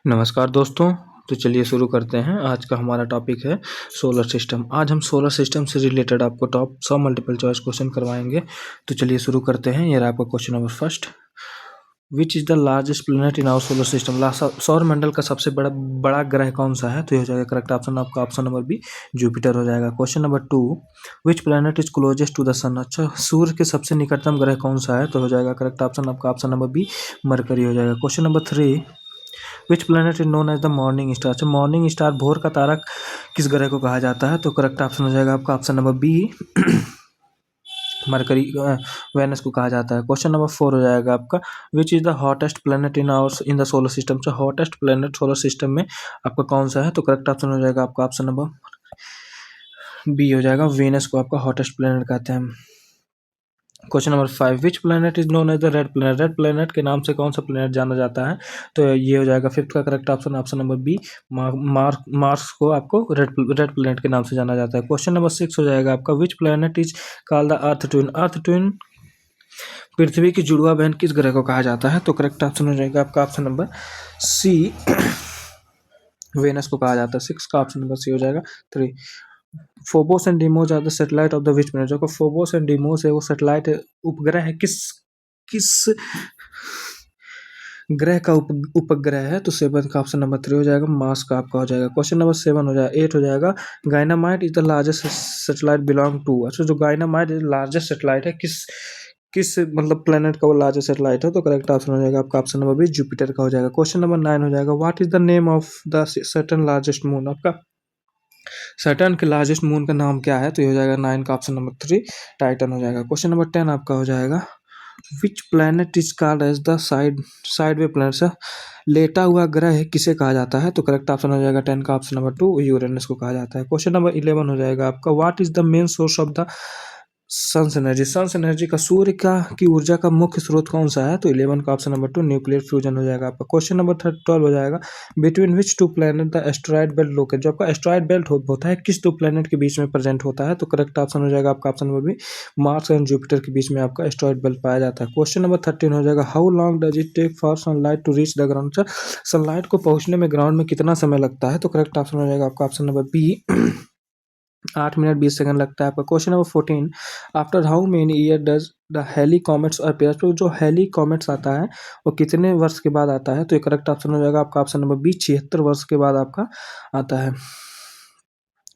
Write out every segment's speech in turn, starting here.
नमस्कार दोस्तों। तो चलिए शुरू करते हैं। आज का हमारा टॉपिक है सोलर सिस्टम। आज हम सोलर सिस्टम से रिलेटेड आपको टॉप 100 मल्टीपल चॉइस क्वेश्चन करवाएंगे। तो चलिए शुरू करते हैं। ये रहा आपका question number first. Which is the largest planet in our solar system. सौर मंडल का सबसे बड़ा ग्रह कौन सा है? तो ये हो जाएगा करेक्ट ऑप्शन आपका ऑप्शन नंबर बी, जुपिटर हो जाएगा। Question number 2, which planet is closest to the sun. अच्छा, सूर्य के सबसे निकटतम ग्रह कौन सा है? तो हो जाएगा करेक्ट ऑप्शन आपका ऑप्शन नंबर बी, मरकरी हो जाएगा। Question number 3, which planet is known as the morning star. अच्छा, मॉर्निंग स्टार भोर का तारा किस ग्रह को कहा जाता है? तो करेक्ट ऑप्शन हो जाएगा आपका option number B, Mercury Venus को कहा जाता है। क्वेश्चन नंबर 4 हो जाएगा आपका, विच is the hottest planet in the solar system. से हॉटेस्ट प्लेनेट सोलर सिस्टम में आपका कौन सा है? तो करेक्ट ऑप्शन हो जाएगा आपका ऑप्शन नंबर बी हो जाएगा, वेनस को आपका हॉटेस्ट प्लेनेट कहते हैं। Question number 5, which planet is known as the red planet. Red planet के नाम से कौन सा प्लेनेट जाना जाता है? तो ये हो जाएगा फिफ्थ का correct option option number B, Mars को आपको रेड प्लेनेट के नाम से जाना जाता है। क्वेश्चन नंबर 6 हो जाएगा आपका, which planet is called the Earth twin. Earth twin पृथ्वी की जुड़वा बहन किस ग्रह को कहा जाता है? तो करेक्ट ऑप्शन हो जाएगा आपका ऑप्शन नंबर सी, वेनस को कहा जाता है। 6 का ऑप्शन नंबर सी हो जाएगा। 3, Phobos and Deimos are the satellite of the which planet. जो फोबोस एंड डीमोस है वो सैटेलाइट उपग्रह है किस ग्रह का उपग्रह है? तो 7 का ऑप्शन नंबर 3 हो जाएगा, मार्स का आपका हो जाएगा। क्वेश्चन नंबर 7 हो जाएगा 8 हो जाएगा, Ganymede is the largest satellite belong to. अच्छा, जो गाइनामाइट लार्जेस्ट सैटेलाइट है किस किस मतलब प्लेनेट का वो लार्जेस्ट सैटेलाइट है? तो करेक्ट ऑप्शन हो जाएगा आपका ऑप्शन नंबर बी, जुपिटर का हो जाएगा। क्वेश्चन नंबर 9 हो जाएगा, what is the name of the Saturn largest moon. आपका सैटर्न के लार्जेस्ट मून का नाम क्या है? तो ये हो जाएगा 9 का ऑप्शन नंबर 3, टाइटन हो जाएगा। क्वेश्चन नंबर 10 आपका हो जाएगा, which planet is called as the sideway planet. Sir, लेटा हुआ ग्रह किसे कहा जाता है? तो करेक्ट ऑप्शन हो जाएगा 10 का ऑप्शन नंबर 2, यूरेनस को कहा जाता है। क्वेश्चन नंबर 11 हो जाएगा आपका, what is the main source of the sun's energy. Sun's energy का सूर्य का की ऊर्जा का मुख्य स्रोत कौन सा है? तो 11 का ऑप्शन नंबर 2, न्यूक्लियर फ्यूजन हो जाएगा आपका। क्वेश्चन नंबर 12 हो जाएगा, between which two planet the asteroid belt locate. जो आपका एस्ट्रॉयड बेल्ट होता है किस दो प्लैनेट के बीच में प्रेजेंट होता है? तो करेक्ट ऑप्शन हो जाएगा आपका option number B, Mars and Jupiter के बीच में आपका एस्ट्रॉयड बेल्ट पाया जाता है। क्वेश्चन नंबर 13 हो जाएगा, how long does it take for sunlight to reach the ground. Sunlight को पहुंचने में ग्राउंड में कितना समय लगता है? तो करेक्ट ऑप्शन हो जाएगा आपका option number B, 8 minute 20 second लगता है आपका। Question number 14, after how many year does the Halley comets appear. तो जो हेली कॉमेट्स आता है वो कितने वर्ष के बाद आता है? तो ये करेक्ट ऑप्शन हो जाएगा आपका ऑप्शन नंबर बी, 76 वर्ष के बाद आपका आता है।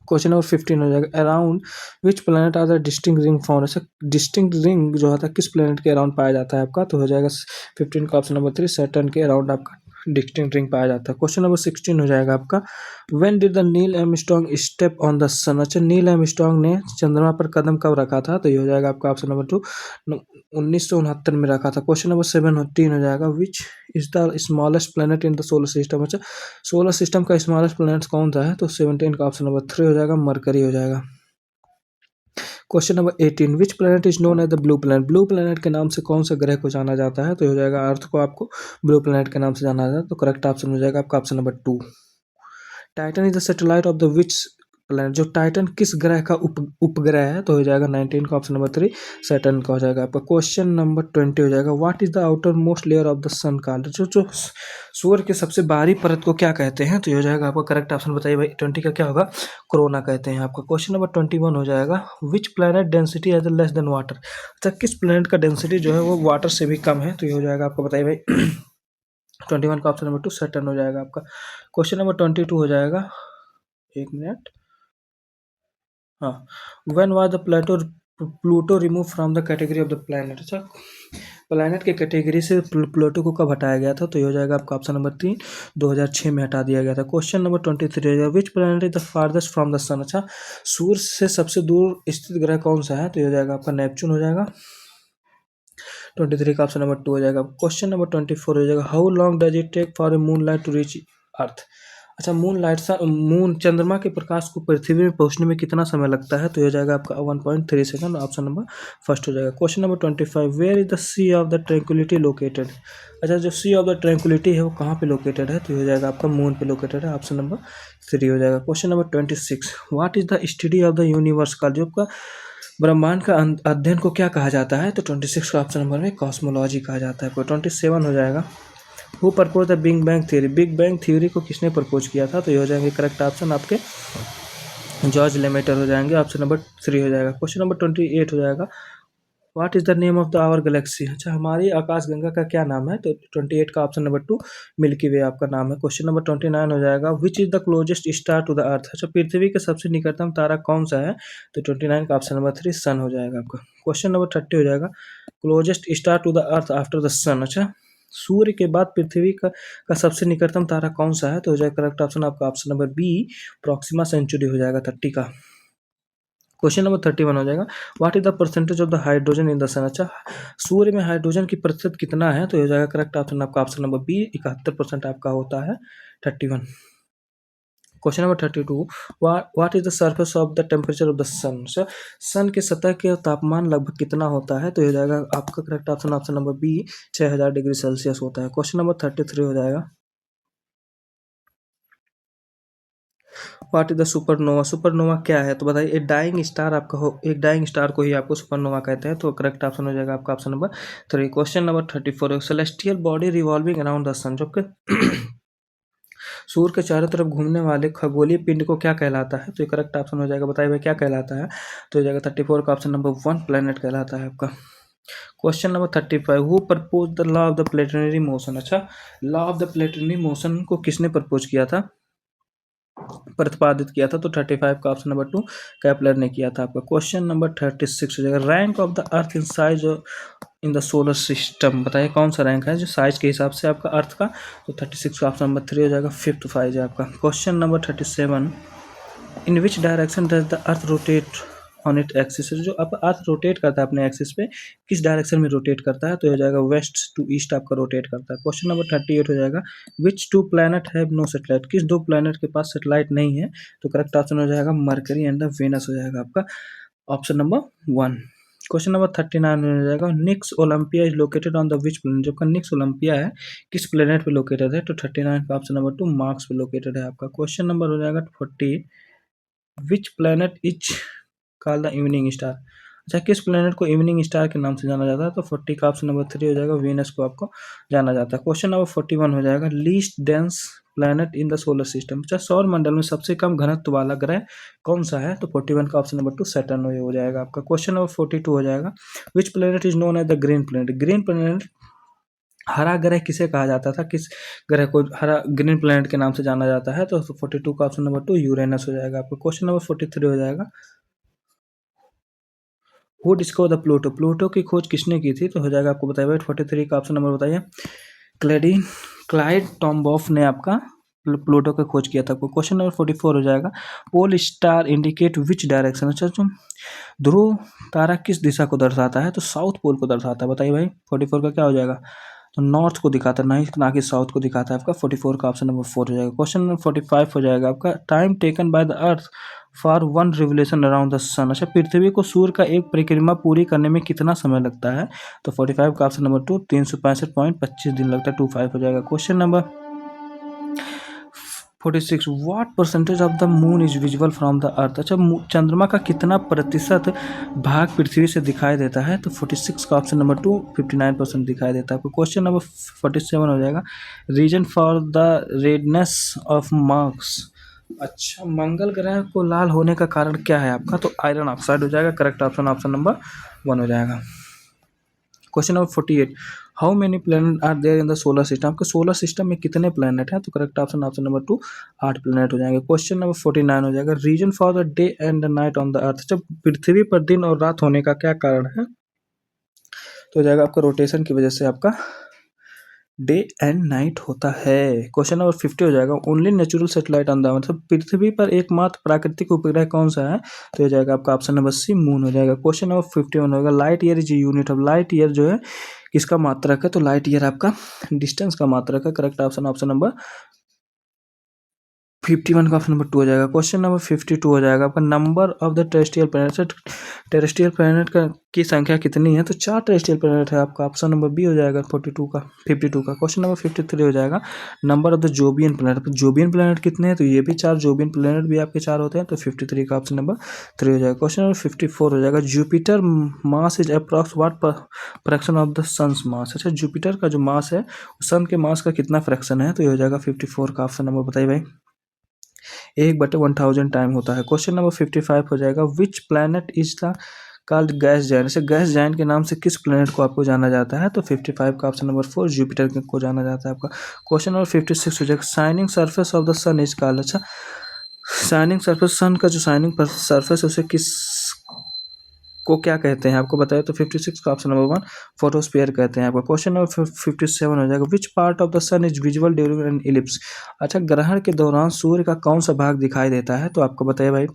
क्वेश्चन नंबर 15 हो जाएगा, around which planet are the distinct ring found. ऐसा डिस्टिंक्ट रिंग जो होता है किस प्लैनेट के अराउंड पाया जाता है आपका? तो हो जाएगा 15 का ऑप्शन नंबर 3, सैटर्न के अराउंड आपका डिस्टिंक्ट रिंग पाया जाता है। क्वेश्चन नंबर 16 हो जाएगा आपका, when did the Neil Armstrong step on the sun. अच्छा, नील आर्मस्ट्रांग ने चंद्रमा पर कदम कब रखा था? तो ये हो जाएगा आपका ऑप्शन नंबर 2, 1969 में रखा था। क्वेश्चन नंबर 17 हो जाएगा, which is the smallest planet in the solar system. अच्छा, सोलर सिस्टम का स्मॉलेस्ट प्लैनेट कौन सा है? तो 17 का ऑप्शन नंबर 3 हो जाएगा, मरकरी हो जाएगा। Question number 18, which planet is known as the blue planet. Blue planet के नाम से कौन सा ग्रह को जाना जाता है? तो हो जाएगा अर्थ को आपको ब्लू प्लैनेट के नाम से जाना जाता है। तो करेक्ट ऑप्शन हो जाएगा आपका option number 2। Titan is the satellite of the which planet. जो टाइटन किस ग्रह का उपग्रह है? तो हो जाएगा 19 का ऑप्शन नंबर 3, सैटर्न का हो जाएगा आपका। क्वेश्चन नंबर 20 हो जाएगा, what is the outer most layer of the sun called. जो सूर्य के सबसे बाहरी परत को क्या कहते हैं? तो ये हो जाएगा आपका करेक्ट ऑप्शन बताइए भाई, 20 का क्या होगा? कोरोना कहते हैं आपका। क्वेश्चन नंबर 21 हो जाएगा, which planet density as less than water. अच्छा, किस प्लैनेट का डेंसिटी जो है वो वाटर से भी कम है? तो ये हो जाएगा आपको बताइए भाई 21 का ऑप्शन नंबर 2, सैटर्न हो जाएगा आपका। क्वेश्चन नंबर 22 हो जाएगा, एक मिनट, हाँ, when was the Pluto remove from the category of the planet. अच्छा, प्लैनेट के कैटेगरी से प्लूटो को कब हटाया गया था? तो ये हो जाएगा आपका ऑप्शन नंबर 3, 2006 में हटा दिया गया था। क्वेश्चन नंबर 23 हो जाएगा, which planet is the farthest from the sun. अच्छा, सूर्य से सबसे दूर स्थित ग्रह कौन सा है? तो ये हो जाएगा आपका नेपच्यून हो जाएगा। 23 का ऑप्शन नंबर 2 हो जाएगा। क्वेश्चन नंबर 24 हो जाएगा, how long does it take for a moon light to reach earth. अच्छा, मून चंद्रमा के प्रकाश को पृथ्वी में पहुंचने में कितना समय लगता है? तो ये हो जाएगा आपका 1.3 सेकंड, ऑप्शन नंबर फर्स्ट हो जाएगा। Question number 25, where is the sea of the tranquility located. अच्छा, जो सी ऑफ द ट्रैंक्विलिटी है वो कहाँ पे लोकेटेड है? तो ये हो जाएगा आपका मून पे लोकेटेड है, ऑप्शन नंबर 3 हो जाएगा। Question number 26, what is the study of the universe का। जो आपका ब्रह्मांड का अध्ययन को क्या कहा जाता है? तो 26 का ऑप्शन नंबर में कॉस्मोलॉजी कहा जाता है। 27 हो जाएगा, who propose the big bang theory, big bang theory को किसने प्रपोज किया था? तो ये हो जाएंगे करेक्ट ऑप्शन आपके जॉर्ज लेमेटर हो जाएंगे, ऑप्शन नंबर 3 हो जाएगा। क्वेश्चन नंबर 28 हो जाएगा, what is the name of the our galaxy, अच्छा हमारी आकाश गंगा का क्या नाम है? तो 28 का ऑप्शन नंबर 2 मिल्की वे आपका नाम है। क्वेश्चन नंबर 29 हो जाएगा, which is the closest star to the earth, अच्छा पृथ्वी के सबसे निकटतम तारा कौन सा है? तो 29 का ऑप्शन नंबर 3 सन हो जाएगा आपका। क्वेश्चन नंबर 30 हो जाएगा, closest star to the earth after the sun, अच्छा सूर्य के बाद पृथ्वी का सबसे निकटतम तारा कौन सा है? तो हो जाएगा करेक्ट ऑप्शन आपका option number B Proxima Centauri हो जाएगा 30 का। क्वेश्चन नंबर 31 हो जाएगा, what is the percentage of the hydrogen in the sun, अच्छा सूर्य में हाइड्रोजन की प्रतिशत कितना है? तो हो जाएगा करेक्ट ऑप्शन आपका ऑप्शन नंबर बी 71% आपका होता है 31। Question number 32, what is the surface of the temperature of the sun, sun के सतह के तापमान लगभग कितना होता है? तो हो जाएगा आपका correct option option number B 6000 degree Celsius होता है। क्वेश्चन नंबर 33 हो जाएगा, what is the supernova, supernova क्या है? तो बताइए, एक डाइंग स्टार आपका हो, एक डाइंग स्टार को ही आपको सुपरनोवा कहते हैं। तो करेक्ट ऑप्शन हो जाएगा आपका option number 3। Question number 34, celestial body revolving around the sun, जबकि सूर्य के चारों तरफ घूमने वाले खगोलीय पिंड को क्या कहलाता है? तो ये करेक्ट ऑप्शन हो जाएगा, बताइए भाई क्या कहलाता है? तो हो जाएगा 34 का ऑप्शन नंबर 1 प्लेनेट कहलाता है आपका। Question number 35, who propose the law of the planetary motion, अच्छा law of the planetary motion को किसने प्रपोज किया था, प्रतिपादित किया था? तो 35 का ऑप्शन नंबर 2 कैपलर ने किया था आपका। क्वेश्चन नंबर 36 हो जाएगा, rank of the earth in size in the solar system, बताइए कौन सा रैंक है जो साइज के हिसाब से आपका अर्थ का? तो 36 का ऑप्शन नंबर 3 हो जाएगा, 5th साइज है आपका। Question number 37, in which direction does the earth rotate on it axis, जो आप अर्थ रोटेट करता है अपने एक्सिस पे किस डायरेक्शन में रोटेट करता है? तो हो जाएगा वेस्ट टू ईस्ट आपका रोटेट करता है। क्वेश्चन नंबर 38 हो जाएगा, which two planet have no satellite, किस दो प्लैनेट के पास सैटेलाइट नहीं है? तो करेक्ट ऑप्शन हो जाएगा मरकरी एंड द वेनस हो जाएगा आपका ऑप्शन नंबर 1। क्वेश्चन नंबर 39 हो जाएगा, Nix Olympica is located on the which planet, जो का निक्स ओलंपिया है किस प्लेनेट पे लोकेटेड है? तो 39 का ऑप्शन नंबर 2 मार्स पे लोकेटेड है आपका। क्वेश्चन नंबर हो जाएगा 40, विच planet is called the evening star, अच्छा किस प्लेनेट को इवनिंग स्टार के नाम से जाना जाता है? तो 40 का ऑप्शन नंबर 3 हो जाएगा, वीनस को आपको जाना जाता है। क्वेश्चन नंबर 41 हो जाएगा, least dense planet in the solar system, अच्छा सौर मंडल में सबसे कम घनत्व वाला ग्रह कौन सा है? तो 41 का ऑप्शन नंबर 2 सैटर्न हो जाएगा आपका। क्वेश्चन नंबर 42 हो जाएगा, which planet is known as the green planet, green planet हरा ग्रह किसे कहा जाता था, किस ग्रह को हरा ग्रीन प्लेनेट के नाम से जाना जाता है? तो 42 का ऑप्शन नंबर 2 यूरेनस हो जाएगा आपका। क्वेश्चन नंबर 43 हो जाएगा, who discover the Pluto, Pluto की खोज किसने की थी? तो हो जाएगा आपको बताइए 43 का ऑप्शन नंबर बताइए, क्लेडी क्लाइड टॉम्बॉफ ने आपका प्लूटो की खोज किया था। क्वेश्चन नंबर 44 हो जाएगा, pole star indicate which direction, अच्छा जो ध्रुव तारा किस दिशा को दर्शाता है? तो साउथ पोल को दर्शाता है, बताइए भाई 44 का क्या हो जाएगा? तो नॉर्थ को दिखाता है, नहीं ना कि साउथ को दिखाता है आपका। 44 का ऑप्शन नंबर 4 हो जाएगा। क्वेश्चन नंबर 45 हो जाएगा आपका, time taken by the earth for one revolution around the sun, अच्छा पृथ्वी को सूर्य का एक परिक्रमा पूरी करने में कितना समय लगता है? तो 45 का ऑप्शन नंबर 2 365.25 दिन लगता है, 25 हो जाएगा। Question number 46, what percentage of the moon is visible from the earth, अच्छा चंद्रमा का कितना प्रतिशत भाग पृथ्वी से दिखाई देता है? तो 46 का ऑप्शन नंबर 2 59% दिखाई देता है आपको। क्वेश्चन नंबर 47 हो जाएगा, reason for the redness of Mars, अच्छा मंगल ग्रह को लाल होने का कारण क्या है आपका? तो आयरन ऑक्साइड हो जाएगा, करेक्ट ऑप्शन ऑप्शन नंबर 1 हो जाएगा। Question number 48, how many planet are there in the solar system, आपके सोलर सिस्टम में कितने प्लैनेट हैं? तो correct option option number 2 8 planet हो जाएंगे। क्वेश्चन नंबर 49 हो जाएगा, reason for the day and the night on the earth, जब पृथ्वी पर दिन और रात होने का क्या कारण है? तो हो जाएगा आपका रोटेशन की वजह से आपका डे एंड नाइट होता है। क्वेश्चन नंबर 50 हो जाएगा, only natural satellite on the, मतलब पृथ्वी पर एकमात्र प्राकृतिक उपग्रह कौन सा है? तो हो जाएगा आपका ऑप्शन नंबर सी मून हो जाएगा। क्वेश्चन नंबर 51 होगा, light year is unit of, light year जो है किसका मात्रक है? तो लाइट ईयर आपका डिस्टेंस का मात्रक है, करेक्ट ऑप्शन ऑप्शन नंबर 51 का ऑप्शन नंबर 2 हो जाएगा। क्वेश्चन नंबर 52 हो जाएगा आपका, number of the terrestrial planet. Terrestrial planet की संख्या कितनी है? तो 4 टेरेस्ट्रियल प्लैनेट है आपका, ऑप्शन नंबर बी हो जाएगा 52 का। क्वेश्चन नंबर 53 हो जाएगा, number of the Jovian planet. तो जोबियन प्लैनेट कितने हैं? तो ये भी 4, जोबियन प्लैनेट भी आपके 4 होते हैं, तो 53 का ऑप्शन नंबर 3 हो जाएगा। क्वेश्चन नंबर 54 हो जाएगा, Jupiter mass is approx what fraction of the sun's mass. अच्छा, जुपिटर का जो मास है सन के मास का कितना फ्रैक्शन है? तो ये हो जाएगा 54 का ऑप्शन नंबर, बताइए भाई। 1/1000 टाइम होता है। क्वेश्चन नंबर 55 हो जाएगा, which planet is the called gas giant. इसे गैस जायंट के नाम से किस प्लैनेट को आपको जाना जाता है? तो 55 का ऑप्शन नंबर 4 जुपिटर को जाना जाता है आपका। क्वेश्चन नंबर 56 हो जाएगा, shining surface of the sun is called. अच्छा, शाइनिंग सरफेस, सन का जो शाइनिंग सरफेस है उसे किस को क्या कहते हैं आपको बताया? तो 56 का ऑप्शन नंबर 1 फोटोस्फीयर कहते हैं आपका। क्वेश्चन नंबर 57 हो जाएगा, which part of the sun is visible during an eclipse. अच्छा, ग्रहण के दौरान सूर्य का कौन सा भाग दिखाई देता है? तो आपको बताइए भाई,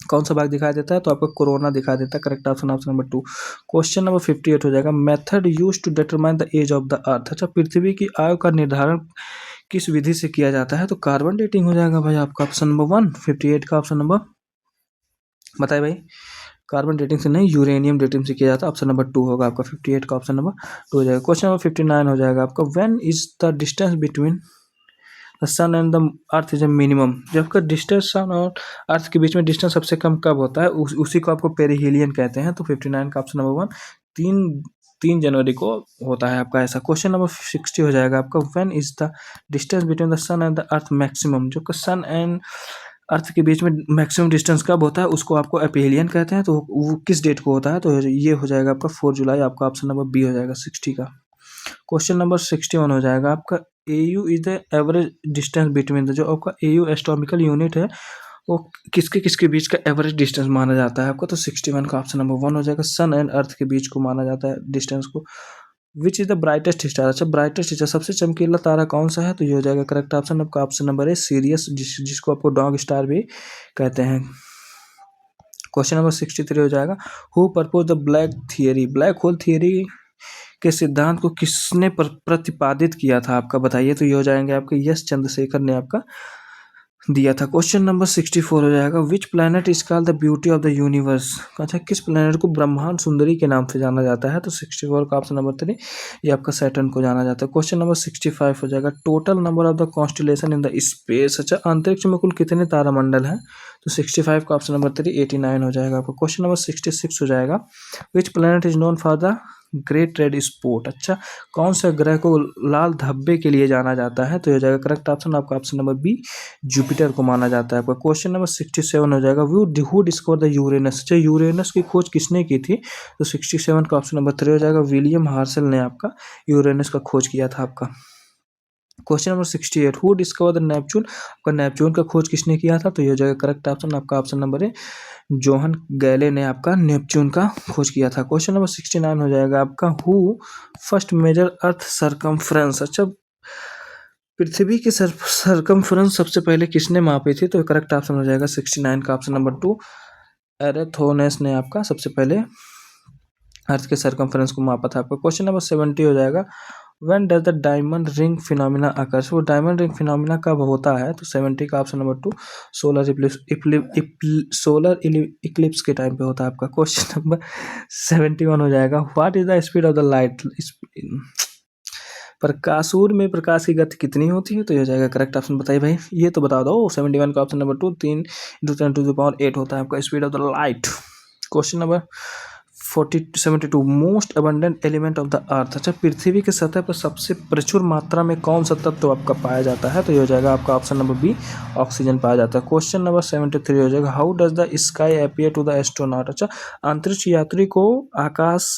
कौन सा भाग दिखाई देता है? तो आपको कोरोना दिखाई देता है, correct option option number 2। Question number 58 हो जाएगा, method use to determine the age of the earth. अच्छा, पृथ्वी की आयु का निर्धारण किस विधि से किया जाता है? तो कार्बन डेटिंग हो जाएगा भाई आपका, ऑप्शन नंबर 1। 58 का ऑप्शन नंबर बताइए भाई, कार्बन डेटिंग से नहीं, यूरेनियम डेटिंग से किया जाता है, ऑप्शन नंबर 2 होगा आपका। 58 का ऑप्शन नंबर 2 हो जाएगा। क्वेश्चन नंबर 59 हो जाएगा आपका, when is the distance between the sun and the earth is a minimum. जब का डिस्टेंस सन और अर्थ के बीच में डिस्टेंस सबसे कम कब होता है? उसी को आपको पेरिहेलियन कहते हैं। तो 59 का ऑप्शन नंबर 1 तीन 3 जनवरी को होता है आपका ऐसा। क्वेश्चन नंबर 60 हो जाएगा आपका, when is the distance between the sun and the earth maximum. जो सन एंड अर्थ के बीच में मैक्सिमम डिस्टेंस कब होता है उसको आपको एपिहेलियन कहते हैं। तो वो किस डेट को होता है? तो ये हो जाएगा आपका 4 जुलाई, आपका ऑप्शन नंबर बी हो जाएगा 60 का। क्वेश्चन नंबर 61 हो जाएगा आपका, AU is the average distance between the. जो आपका AU एस्ट्रोनॉमिकल यूनिट है वो किसके किसके बीच का एवरेज डिस्टेंस माना जाता है आपको? तो 61 का ऑप्शन नंबर 1 हो जाएगा, सन एंड अर्थ के बीच को माना जाता है डिस्टेंस को। विच इज द ब्राइटेस्ट स्टार। अच्छा, ब्राइटेस्ट स्टार सबसे चमकीला तारा कौन सा है? तो ये हो जाएगा करेक्ट ऑप्शन आपका, ऑप्शन नंबर है सीरियस, जिसको आपको डॉग स्टार भी कहते हैं। क्वेश्चन नंबर 63 हो जाएगा, who propose the black theory. Black hole theory के सिद्धांत को किसने प्रतिपादित किया था आपका बताइए? तो ये हो जाएंगे आपके यश चंद्रशेखर ने आपका दिया था। क्वेश्चन नंबर 64 हो जाएगा, which planet is called the beauty of the universe. अच्छा, किस प्लैनेट को ब्रह्मांड सुंदरी के नाम से जाना जाता है? तो 64 का ऑप्शन नंबर 3 ये आपका सैटर्न को जाना जाता है। क्वेश्चन नंबर 65 हो जाएगा, total number of the constellation in the space. अच्छा, अंतरिक्ष में कुल कितने तारामंडल हैं? तो 65 का ऑप्शन नंबर 3 89 हो जाएगा आपका। क्वेश्चन नंबर 66 हो जाएगा, which planet is known for the great red spot. अच्छा, कौन सा ग्रह को लाल धब्बे के लिए जाना जाता है? तो ये हो जाएगा करेक्ट ऑप्शन आपका, ऑप्शन नंबर बी जुपिटर को माना जाता है आपका। क्वेश्चन नंबर 67 हो जाएगा, हु डिस्कवर द यूरेनस। अच्छा, यूरेनस की खोज किसने की थी? तो 67 का ऑप्शन नंबर 3 हो जाएगा, विलियम हार्शल ने आपका यूरेनस का खोज किया था आपका। Question number 68, who discover the Neptune. आपका नेपच्यून का खोज किसने किया था? तो ये हो जाएगा करेक्ट ऑप्शन आपका, ऑप्शन नंबर है जोहन गैले ने आपका नेपच्यून का खोज किया था। क्वेश्चन नंबर 69 हो जाएगा आपका, who first measure earth circumference. अच्छा, पृथ्वी की सरकमफ्रेंस सबसे पहले किसने मापी थी? तो करेक्ट ऑप्शन हो जाएगा 69 का ऑप्शन नंबर 2 एरेथोनेस ने आपका सबसे पहले अर्थ के सरकमफ्रेंस को मापा था आपका। क्वेश्चन नंबर 70 हो जाएगा, when does the diamond ring phenomena occurs. वो डायमंड रिंग फिनोमिना कब होता है? तो 70 का ऑप्शन नंबर 2 सोलर इक्लिप्स के टाइम पे होता है आपका। क्वेश्चन नंबर 71 हो जाएगा, what is the speed of the light. प्रकाशूर में प्रकाश की गति कितनी होती है? तो ये हो जाएगा करेक्ट ऑप्शन, बताइए भाई, ये तो बता दो। 71 का ऑप्शन नंबर 2 3 × 10⁸ होता है आपका speed of the light. Question number 72 most abundant element of the earth. अच्छा, पृथ्वी की सतह पर सबसे प्रचुर मात्रा में कौन सा तत्व आपका पाया जाता है? तो ये हो जाएगा आपका ऑप्शन नंबर बी ऑक्सीजन पाया जाता है। क्वेश्चन नंबर 73 हो जाएगा, how does the sky appear to the astronaut. अच्छा, अंतरिक्ष यात्री को आकाश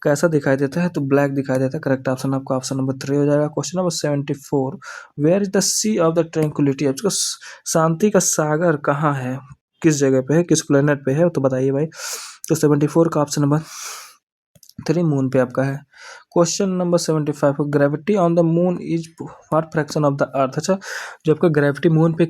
कैसा दिखाई देता है? तो ब्लैक दिखाई देता है, करेक्ट ऑप्शन आपका ऑप्शन नंबर 3 हो जाएगा। Question number 74, where is the sea of the tranquillity. आपका शांति का सागर कहाँ है, किस जगह पे है, किस प्लेनेट पे है? तो बताइए भाई। तो 74 का ऑप्शन नंबर 3 मून पे आपका है। Question number 75, gravity on the moon is what fraction of the earth. अच्छा, जो आपका ग्रेविटी मून पे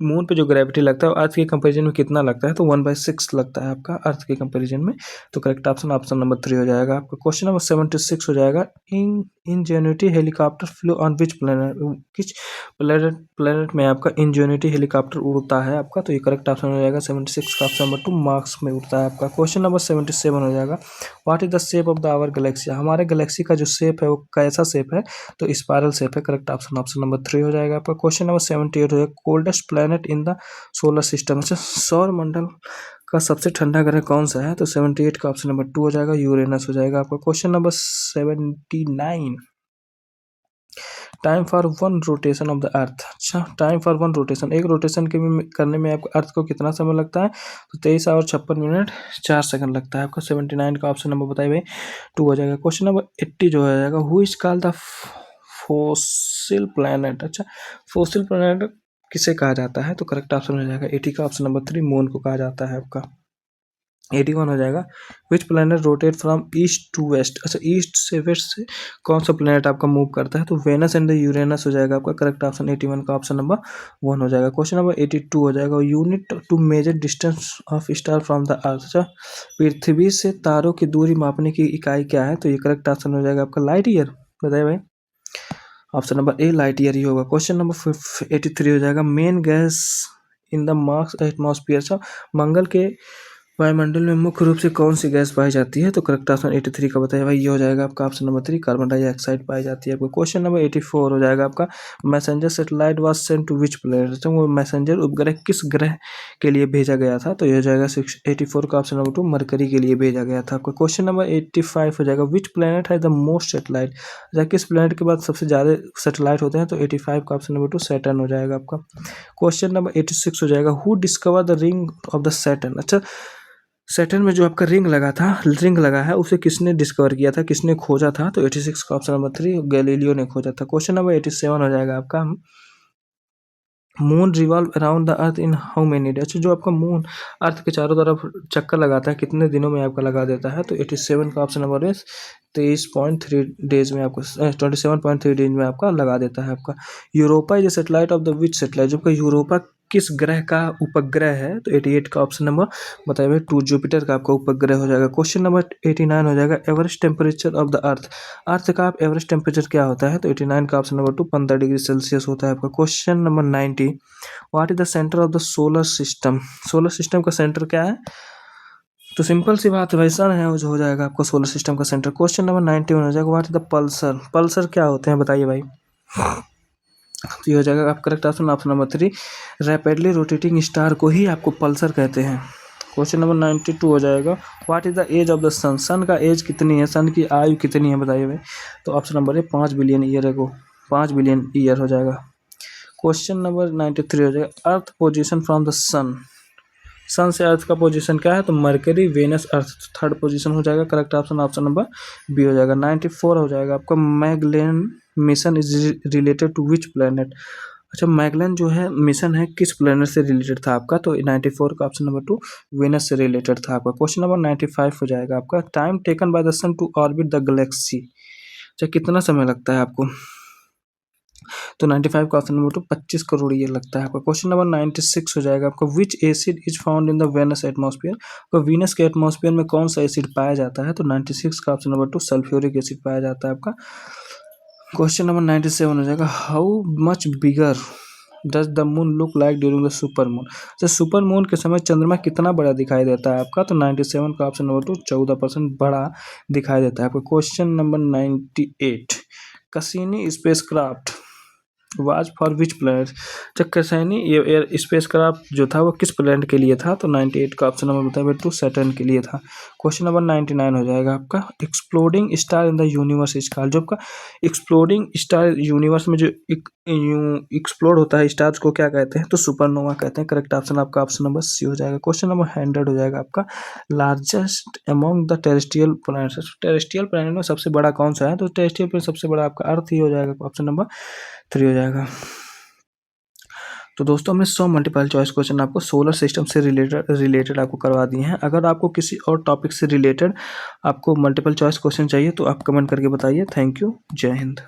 मून पे जो ग्रेविटी लगता है वो अर्थ के कंपैरिजन में कितना लगता है, तो 1/6 लगता है आपका अर्थ के कंपैरिजन में। तो करेक्ट ऑप्शन ऑप्शन नंबर 3 हो जाएगा आपका। क्वेश्चन नंबर 76 हो जाएगा, in ingenuity helicopter flew on which planet, किस प्लेनेट में आपका इंजेन्युटी हेलीकॉप्टर उड़ता है आपका, तो ये करेक्ट ऑप्शन हो जाएगा 76 का ऑप्शन नंबर 2, मार्स में उड़ता है आपका। क्वेश्चन नंबर 77 हो जाएगा, what is the shape of the our galaxy, हमारे गैलेक्सी का जो शेप है वो कैसा शेप है, तो स्पाइरल शेप है। करेक्ट ऑप्शन ऑप्शन नंबर 3 हो जाएगा आपका। क्वेश्चन नंबर 78 हो जाएगा, coldest planet in the solar system, अच्छा सौर मंडल का सबसे ठंडा ग्रह कौन सा है, तो 78 का ऑप्शन नंबर 2 हो जाएगा, यूरेनस हो जाएगा आपका। Question number 79, time for one rotation of the earth, अच्छा टाइम फॉर वन रोटेशन, एक रोटेशन के में करने में आपको अर्थ को कितना समय लगता है, तो 23 और 56 मिनट 4 सेकंड लगता है आपका। 79 का ऑप्शन नंबर बताइए भाई 2 हो जाएगा। क्वेश्चन नंबर 80 जो हो जाएगा, who is called the fossil planet, अच्छा फोसिल प्लैनेट किसे कहा जाता है, तो करेक्ट ऑप्शन हो जाएगा 80 का ऑप्शन नंबर 3, मून को कहा जाता है आपका। 81 हो जाएगा, which planet rotate from east to west, अच्छा ईस्ट से वेस्ट से कौन सा प्लैनेट आपका मूव करता है, तो वेनस एंड द यूरेनस हो जाएगा आपका। करेक्ट ऑप्शन 81 का ऑप्शन नंबर 1 हो जाएगा। क्वेश्चन नंबर 82 हो जाएगा, unit to measure distance of star from the earth, अच्छा पृथ्वी से तारों की दूरी मापने की इकाई क्या है, तो ये करेक्ट ऑप्शन हो जाएगा आपका लाइट ईयर, बताइए भाई option number A light year ही होगा। क्वेश्चन नंबर 83 हो जाएगा, main gas in the Mars atmosphere, अच्छा मंगल के वायुमंडल में मुख्य रूप से कौन सी गैस पाई जाती है, तो करेक्ट ऑप्शन 83 का बताइए भाई, ये हो जाएगा आपका ऑप्शन नंबर 3, कार्बन डाइऑक्साइड पाई जाती है आपको। क्वेश्चन नंबर 84 हो जाएगा आपका, messenger satellite was sent to which planet, तो वो मैसेंजर उपग्रह किस ग्रह के लिए भेजा गया था, तो ये हो जाएगा 84 का ऑप्शन नंबर 2, मरकरी के लिए भेजा गया था आपका। क्वेश्चन नंबर 85 हो जाएगा, विच प्लेनेट है द मोस्ट सैटेलाइट, या किस प्लेनेट के बाद सबसे ज़्यादा सैटेलाइट होते हैं, तो 85 का ऑप्शन नंबर 2 सैटर्न हो जाएगा आपका। क्वेश्चन नंबर 86 हो जाएगा, who discover the ring of the Saturn, अच्छा सैटर्न में जो आपका रिंग लगा है उसे किसने डिस्कवर किया था, किसने खोजा था, तो 86 का ऑप्शन नंबर 3 गैलीलियो ने खोजा था। क्वेश्चन नंबर 87 हो जाएगा आपका, moon revolve around the earth in how many days, अच्छा जो आपका मून अर्थ के चारों तरफ चक्कर लगाता है कितने दिनों में आपका लगा देता है, तो 87 का ऑप्शन नंबर 23.3 डेज में आपको 27.3 डेज में आपका लगा देता है आपका। Europa is satellite of the which satellite, जो आपका यूरोपा किस ग्रह का उपग्रह है, तो 88 का ऑप्शन नंबर बताइए भाई 2 जुपिटर का आपका उपग्रह हो जाएगा। क्वेश्चन नंबर 89 हो जाएगा, एवरेज टेम्परेचर ऑफ द अर्थ का आप एवरेज टेम्परेचर क्या होता है, तो 89 का ऑप्शन नंबर 2 15 डिग्री सेल्सियस होता है आपका। Question number 90, what is the centre of the solar system, solar system का सेंटर क्या है, तो सिंपल सी बात है भाई सन है, जो हो जाएगा आपको सोलर सिस्टम का सेंटर। क्वेश्चन नंबर 91 हो जाएगा, what is the Pulsar, Pulsar क्या होते हैं बताइए भाई, तो ये हो जाएगा आप correct option option number 3, rapidly rotating star को ही आपको पल्सर कहते हैं। क्वेश्चन नंबर 92 हो जाएगा, what is the age of the sun, sun का एज कितनी है, सन की आयु कितनी है बताइए भाई, तो ऑप्शन नंबर 5 बिलियन ईयर है, को 5 बिलियन ईयर हो जाएगा। क्वेश्चन नंबर 93 हो जाएगा, earth position from the sun, sun से अर्थ का पोजीशन क्या है, तो Mercury Venus earth third position हो जाएगा। Correct option option number B हो जाएगा। 94 हो जाएगा आपका, Magellan mission is related to which planet, अच्छा मैगलेन जो है मिशन है किस प्लेनेट से रिलेटेड था आपका, तो 94 का ऑप्शन नंबर 2 वेनस से रिलेटेड था आपका। क्वेश्चन नंबर 95 हो जाएगा आपका, time taken by the sun to orbit the galaxy, अच्छा कितना समय लगता है आपको, तो 95 का ऑप्शन नंबर 2 25 करोड़ ईयर लगता है आपका। क्वेश्चन नंबर 96 हो जाएगा आपका, which acid is found in the Venus atmosphere, तो वीनस के एटमॉस्फेयर में कौन सा एसिड पाया जाता है, तो 96 का ऑप्शन नंबर 2 सल्फ्यूरिक एसिड पाया जाता है आपका। क्वेश्चन नंबर 97 हो जाएगा, how much bigger does the moon look like during the super moon, तो सुपर मून के समय चंद्रमा कितना बड़ा दिखाई देता है आपका, तो 97 का ऑप्शन नंबर 2 14% बड़ा दिखाई देता है आपको। Question number 98, Cassini spacecraft was for which planet, जब कैसैनी ये स्पेसक्राफ्ट जो था वो किस प्लेनेट के लिए था, तो 98 का ऑप्शन नंबर बताइए टू सैटर्न के लिए था। क्वेश्चन नंबर 99 हो जाएगा आपका, exploding star in the universe is called, जो आपका एक्सप्लोडिंग स्टार यूनिवर्स में जो एक्सप्लोड होता है स्टार्स को क्या कहते हैं, तो सुपरनोवा कहते हैं। करेक्ट ऑप्शन आपका ऑप्शन नंबर सी हो जाएगा। क्वेश्चन नंबर 100 हो जाएगा आपका, largest among the terrestrial planets, terrestrial planet में सबसे बड़ा कौन सा है, तो टेरेस्ट्रियल प्लैनेट सबसे बड़ा आपका अर्थ ही हो जाएगा, ऑप्शन नंबर 3 हो जाएगा। तो दोस्तों हमने 100 मल्टीपल चॉइस क्वेश्चन आपको सोलर सिस्टम से रिलेटेड आपको करवा दिए हैं। अगर आपको किसी और टॉपिक से रिलेटेड आपको मल्टीपल चॉइस क्वेश्चन चाहिए तो आप कमेंट करके बताइए। थैंक यू, जय हिंद।